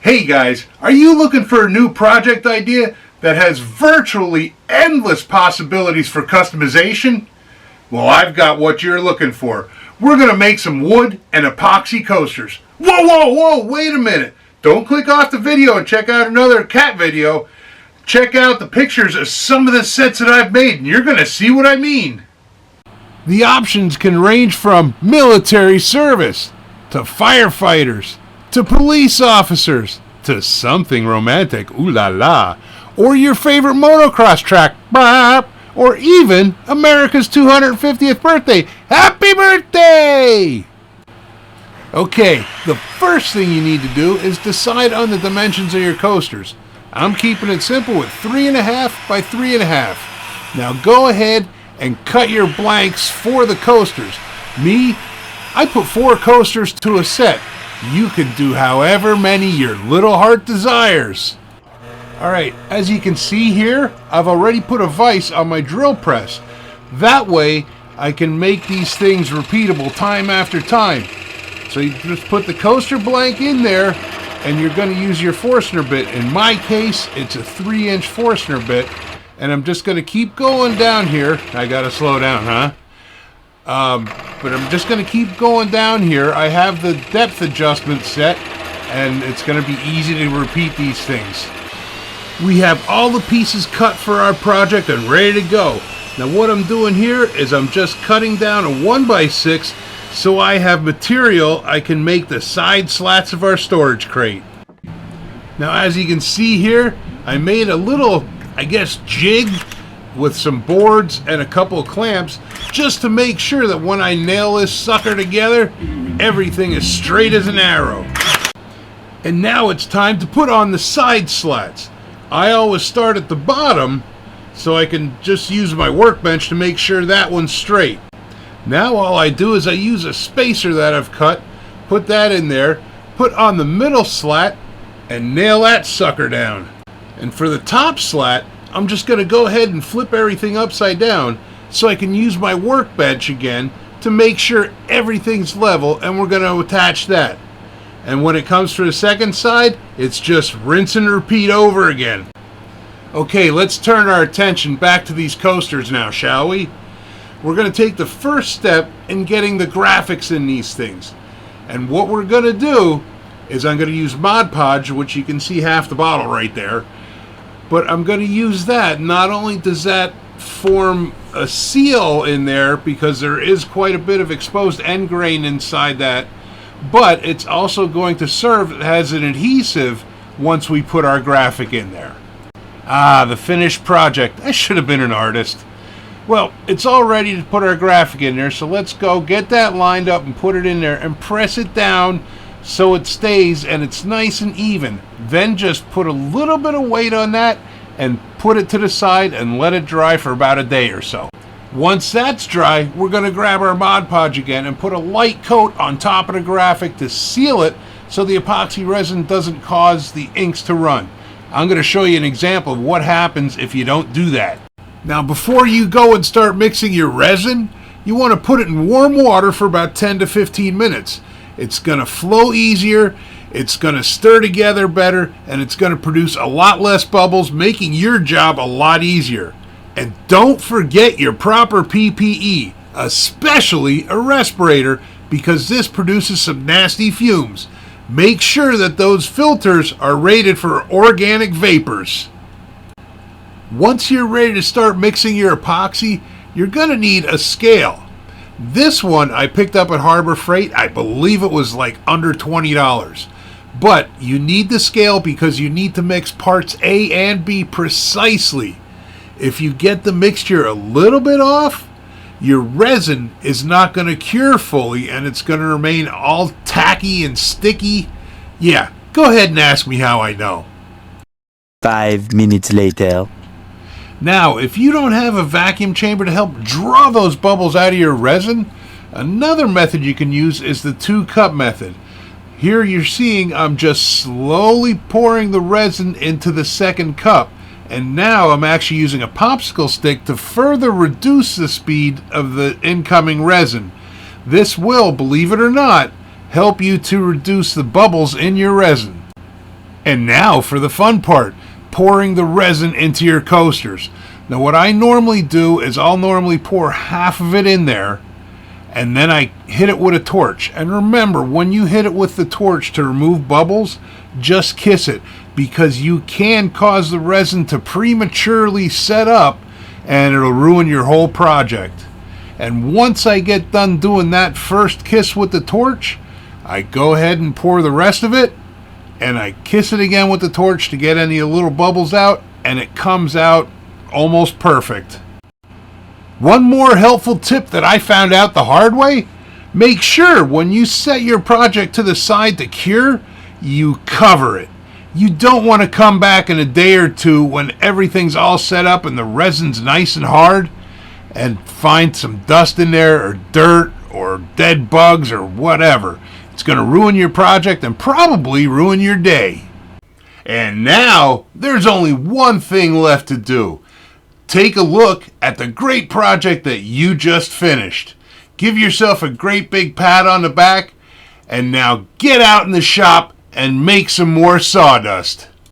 Hey guys, are you looking for a new project idea that has virtually endless possibilities for customization? Well, I've got what you're looking for. We're going to make some wood and epoxy coasters. Whoa, wait a minute. Don't click off the video and check out another cat video. Check out the pictures of some of the sets that I've made and you're going to see what I mean. The options can range from military service to firefighters to police officers, to something romantic, ooh la la, or your favorite motocross track, or even America's 250th birthday. Happy birthday! Okay, the first thing you need to do is decide on the dimensions of your coasters. I'm keeping it simple with 3.5 by 3.5. Now go ahead and cut your blanks for the coasters. Me, I put 4 coasters to a set. You can do however many your little heart desires. Alright, as you can see here, I've already put a vise on my drill press. That way, I can make these things repeatable time after time. So you just put the coaster blank in there, and you're going to use your Forstner bit. In my case, it's a 3-inch Forstner bit, and I'm just going to keep going down here. I got to slow down, huh? But I'm just going to keep going down here. I have the depth adjustment set, and it's going to be easy to repeat these things. We have all the pieces cut for our project and ready to go. Now what I'm doing here is I'm just cutting down a 1x6 so I have material I can make the side slats of our storage crate. Now as you can see here, I made a little, jig with some boards and a couple of clamps just to make sure that when I nail this sucker together, everything is straight as an arrow. And now it's time to put on the side slats. I always start at the bottom so I can just use my workbench to make sure that one's straight. Now all I do is I use a spacer that I've cut, put that in there, put on the middle slat, and nail that sucker down. And for the top slat, I'm just going to go ahead and flip everything upside down so I can use my workbench again to make sure everything's level, and we're going to attach that. And when it comes to the second side, it's just rinse and repeat over again. Okay, let's turn our attention back to these coasters now, shall we? We're going to take the first step in getting the graphics in these things. And what we're going to do is I'm going to use Mod Podge, which you can see half the bottle right there. But I'm going to use that. Not only does that form a seal in there because there is quite a bit of exposed end grain inside that, but it's also going to serve as an adhesive once we put our graphic in there. The finished project. I should have been an artist. Well, it's all ready to put our graphic in there, so let's go get that lined up and put it in there and press it down so it stays and it's nice and even. Then just put a little bit of weight on that and put it to the side and let it dry for about a day or so. Once that's dry, we're going to grab our Mod Podge again and put a light coat on top of the graphic to seal it so the epoxy resin doesn't cause the inks to run. I'm going to show you an example of what happens if you don't do that. Now before you go and start mixing your resin, you want to put it in warm water for about 10 to 15 minutes. It's going to flow easier, it's going to stir together better, and it's going to produce a lot less bubbles, making your job a lot easier. And don't forget your proper PPE, especially a respirator, because this produces some nasty fumes. Make sure that those filters are rated for organic vapors. Once you're ready to start mixing your epoxy, you're going to need a scale. This one I picked up at Harbor Freight. I believe it was like under $20. But you need the scale because you need to mix parts A and B precisely. If you get the mixture a little bit off, your resin is not going to cure fully and it's going to remain all tacky and sticky. Yeah, go ahead and ask me how I know. 5 minutes later. Now, if you don't have a vacuum chamber to help draw those bubbles out of your resin, another method you can use is the 2-cup method. Here you're seeing I'm just slowly pouring the resin into the second cup, and now I'm actually using a popsicle stick to further reduce the speed of the incoming resin. This will, believe it or not, help you to reduce the bubbles in your resin. And now for the fun part, pouring the resin into your coasters. Now what I normally do is I'll normally pour half of it in there, and then I hit it with a torch. And remember, when you hit it with the torch to remove bubbles, just kiss it, because you can cause the resin to prematurely set up and it'll ruin your whole project. And once I get done doing that first kiss with the torch, I go ahead and pour the rest of it, and I kiss it again with the torch to get any little bubbles out, and it comes out almost perfect. One more helpful tip that I found out the hard way: make sure when you set your project to the side to cure, you cover it. You don't want to come back in a day or two when everything's all set up and the resin's nice and hard and find some dust in there or dirt or dead bugs or whatever. It's going to ruin your project and probably ruin your day. And now there's only one thing left to do. Take a look at the great project that you just finished. Give yourself a great big pat on the back, and now get out in the shop and make some more sawdust.